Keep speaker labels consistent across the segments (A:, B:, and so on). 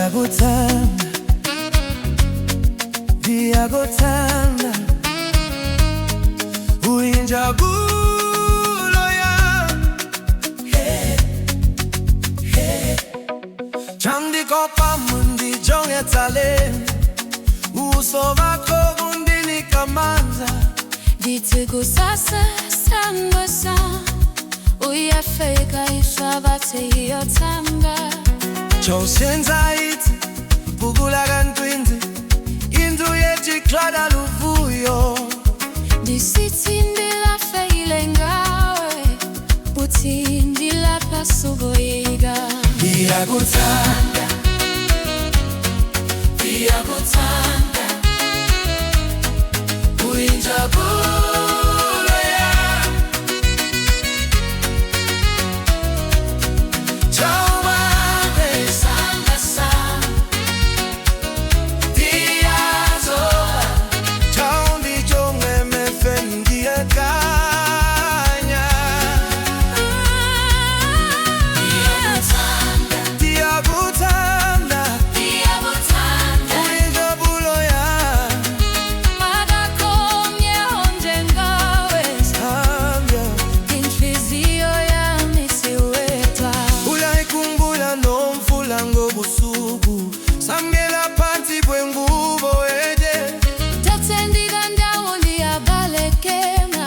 A: Ndiyakuthanda, ndiyakuthanda, uyinjabulo yami. Chandikopa mundijonge talent, uso bakho kundinika amandla.
B: Ndithi kusasa sangasa, uyafika ihlabathi iyothanga.
A: Chawusenza ithi bukula kantwinzi, into yethi xhada luvuyo.
B: Ndisithi ndilafeyile ngawe, uthi ndilapha sukoyika.
A: Ndiyakuthanda,
B: ndiyakuthanda,
A: uyinjabulo yami. Chawubambe
B: isandla sami,
A: ndiyazola, chawundijonge emehlweni ngiyakanya.
B: ndiyakuthanda,
A: Ndiyakuthanda,
B: ndiyakuthanda.
A: uyinjabulo yami.
B: Akakhonye onjengawe,
A: Sithanda,
B: inhliziyo yami isiwedwa.
A: uyayikhumbula nomfula ngobusuku, samngela phansi kwengubo ede.
B: Thathe ndikandawo ndiyabalekela,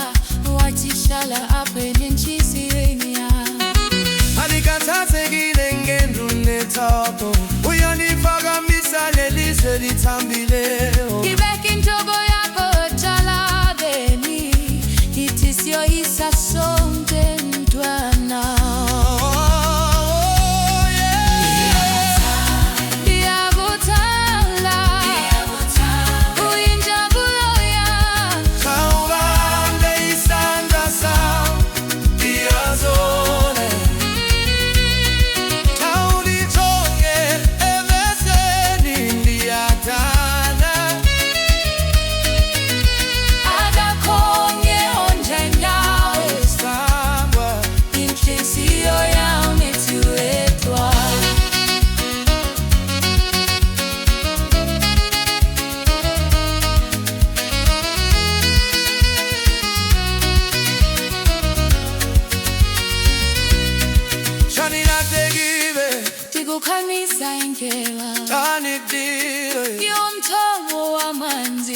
B: wathi hlala apha enhliziyweni yami.
A: Anikhathazekile ngendrunethapho, uyandiphakamisa lelizwe lithambileyo.
B: Ngibeka intoko yakho etshalabeni, ngithi siyoyisa sonke mntwana.
A: Oh, yeah.
B: Ndiyakuthanda, uyinjabulo yami.
A: Chawubambe isandla sami, ndiyazole, chawundijonge emehlweni ndiyathanda.
B: Akakhonye onjengawe,
A: Samba,
B: inhliziyo yami isiwedwa.
A: shani natekiwe,
B: Ndikukhamisa indlela
A: chanidile.
B: yomthamo wamanzi.